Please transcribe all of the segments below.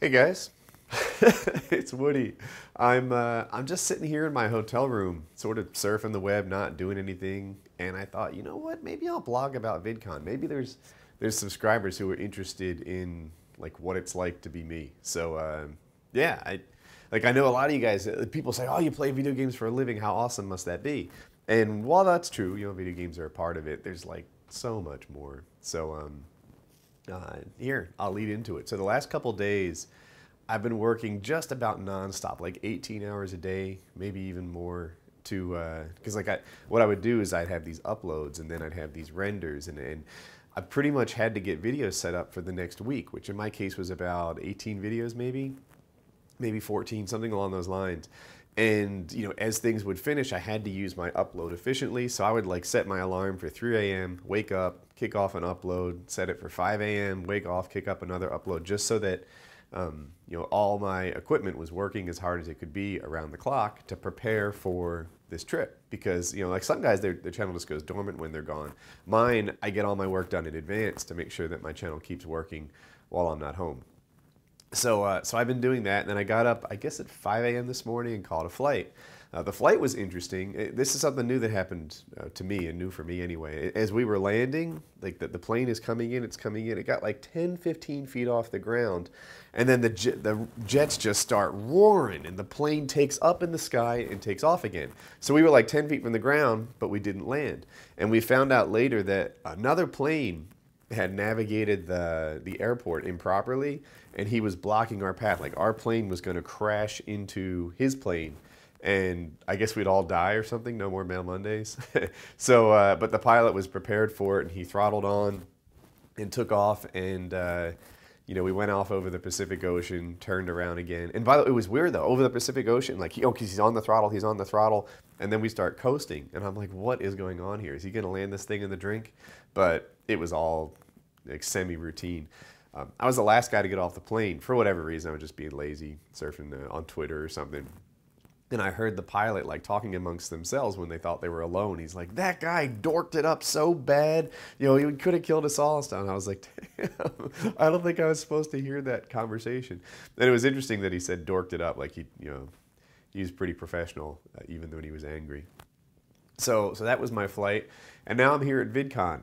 Hey guys, it's Woody. I'm just sitting here in my hotel room, sort of surfing the web, not doing anything, and I thought, you know what? Maybe I'll blog about VidCon. Maybe there's subscribers who are interested in like what it's like to be me. So yeah, I know a lot of you guys. People say, "Oh, you play video games for a living. How awesome must that be?" And while that's true, video games are a part of it. There's like so much more. So here, I'll lead into it. So the last couple days, I've been working just about nonstop, like 18 hours a day, maybe even more. Because what I would do is I'd have these uploads and then I'd have these renders and I pretty much had to get videos set up for the next week, which in my case was about 18 videos, maybe 14, something along those lines. And as things would finish, I had to use my upload efficiently. So I would like set my alarm for 3 a.m., wake up, kick off an upload, set it for 5 a.m., wake off, kick up another upload, just so that all my equipment was working as hard as it could be around the clock to prepare for this trip. Because like some guys, their channel just goes dormant when they're gone. Mine, I get all my work done in advance to make sure that my channel keeps working while I'm not home. So I've been doing that, and then I got up, I guess, at 5 a.m. this morning and caught a flight. The flight was interesting. This is something new that happened to me, and new for me anyway. As we were landing, like the plane is coming in, it's coming in. It got like 10, 15 feet off the ground, and then the jets just start roaring, and the plane takes up in the sky and takes off again. So we were like 10 feet from the ground, but we didn't land. And we found out later that another plane had navigated the airport improperly, and he was blocking our path. Like our plane was going to crash into his plane, and I guess we'd all die or something. No more Mail Mondays. So, but the pilot was prepared for it, and he throttled on and took off, and we went off over the Pacific Ocean, turned around again. And by the way, it was weird though, over the Pacific Ocean, like because he's on the throttle, and then we start coasting, and I'm like, what is going on here? Is he going to land this thing in the drink? But it was all like semi-routine. I was the last guy to get off the plane for whatever reason. I was just being lazy, surfing on Twitter or something. And I heard the pilot like talking amongst themselves when they thought they were alone. He's like, "That guy dorked it up so bad, he could have killed us all." And I was like, "Damn, I don't think I was supposed to hear that conversation." And it was interesting that he said dorked it up, like he was pretty professional, even though he was angry. So that was my flight, and now I'm here at VidCon.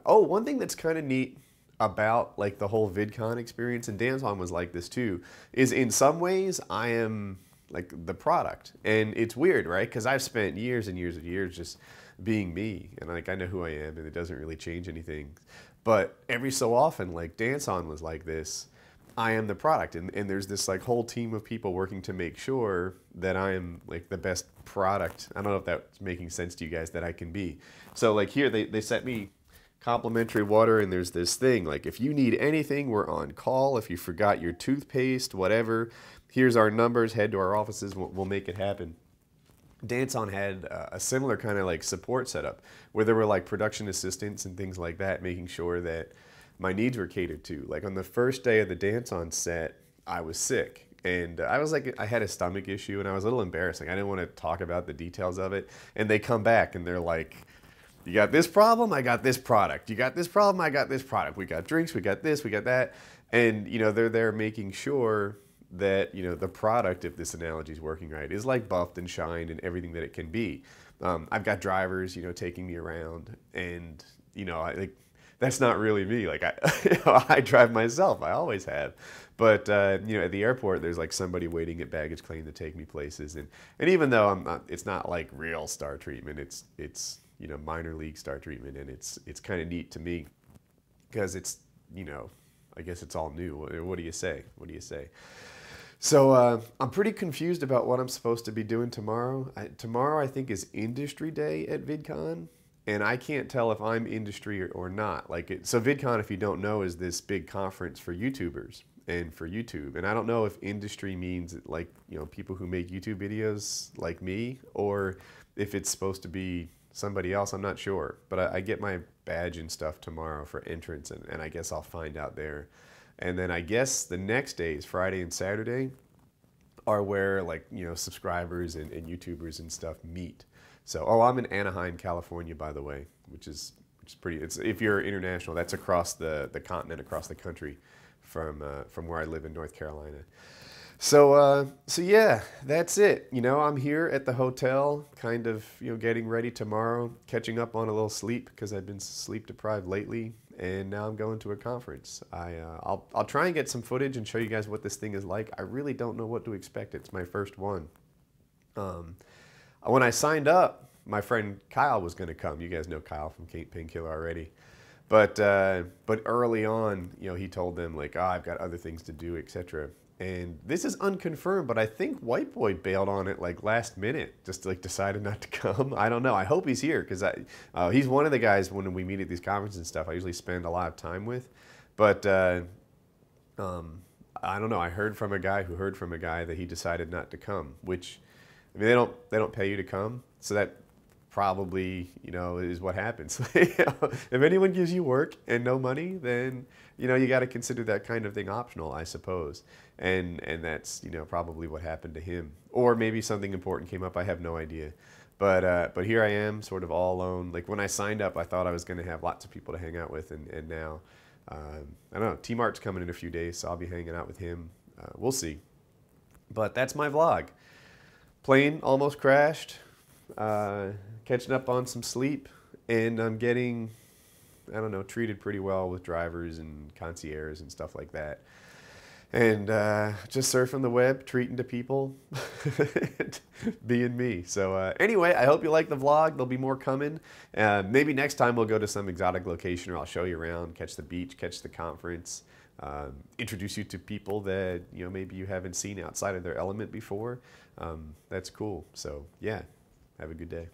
One thing that's kind of neat about like the whole VidCon experience, and Danton was like this too, is in some ways I am like the product. And it's weird, right? Because I've spent years and years and years just being me, and like I know who I am, and it doesn't really change anything. But every so often, like Danton was like this, I am the product, and there's this like whole team of people working to make sure that I am like the best product. I don't know if that's making sense to you guys, that I can be. So like here they set me complimentary water, and there's this thing like, if you need anything, we're on call. If you forgot your toothpaste, whatever, here's our numbers, head to our offices, we'll make it happen. Danton had a similar kind of like support setup where there were like production assistants and things like that, making sure that my needs were catered to. Like on the first day of the Danton set, I was sick, and I had a stomach issue, and I was a little embarrassed. Like I didn't want to talk about the details of it, and they come back and they're like, "You got this problem, I got this product. You got this problem, I got this product. We got drinks, we got this, we got that." And they're there making sure that the product, if this analogy is working right, is like buffed and shined and everything that it can be. I've got drivers taking me around, and that's not really me. Like I drive myself, I always have. But at the airport, there's like somebody waiting at baggage claim to take me places, and even though it's not like real star treatment. It's minor league star treatment, and it's kind of neat to me because it's I guess it's all new. What do you say? What do you say? So I'm pretty confused about what I'm supposed to be doing tomorrow. Tomorrow I think is industry day at VidCon, and I can't tell if I'm industry or not. So VidCon, if you don't know, is this big conference for YouTubers and for YouTube. And I don't know if industry means like people who make YouTube videos like me, or if it's supposed to be somebody else. I'm not sure, but I get my badge and stuff tomorrow for entrance, and I guess I'll find out there. And then I guess the next days, Friday and Saturday, are where like subscribers and YouTubers and stuff meet. So I'm in Anaheim, California, by the way, which is pretty. It's, if you're international, that's across the continent, across the country from where I live in North Carolina. So yeah, that's it. You know, I'm here at the hotel, kind of, you know, getting ready tomorrow, catching up on a little sleep because I've been sleep deprived lately, and now I'm going to a conference. I'll try and get some footage and show you guys what this thing is like. I really don't know what to expect. It's my first one. When I signed up, my friend Kyle was going to come. You guys know Kyle from Painkiller already. But early on, you know, he told them like, oh, I've got other things to do, etc. And this is unconfirmed, but I think White Boy bailed on it like last minute, just like decided not to come. I don't know. I hope he's here because he's one of the guys when we meet at these conferences and stuff I usually spend a lot of time with. But I don't know. I heard from a guy who heard from a guy that he decided not to come, which, I mean, they don't pay you to come, so that probably, you know, is what happens. If anyone gives you work and no money, then, you know, you got to consider that kind of thing optional, I suppose. And that's, you know, probably what happened to him. Or maybe something important came up. I have no idea. But here I am, sort of all alone. Like when I signed up, I thought I was going to have lots of people to hang out with, and now, I don't know. T-Mart's coming in a few days, so I'll be hanging out with him. We'll see. But that's my vlog. Plane almost crashed. Catching up on some sleep, and I'm getting, I don't know, treated pretty well with drivers and concierges and stuff like that. And just surfing the web, treating to people, being me. So anyway, I hope you like the vlog. There'll be more coming. Maybe next time we'll go to some exotic location, or I'll show you around, catch the beach, catch the conference, introduce you to people that, you know, maybe you haven't seen outside of their element before. That's cool. So yeah, have a good day.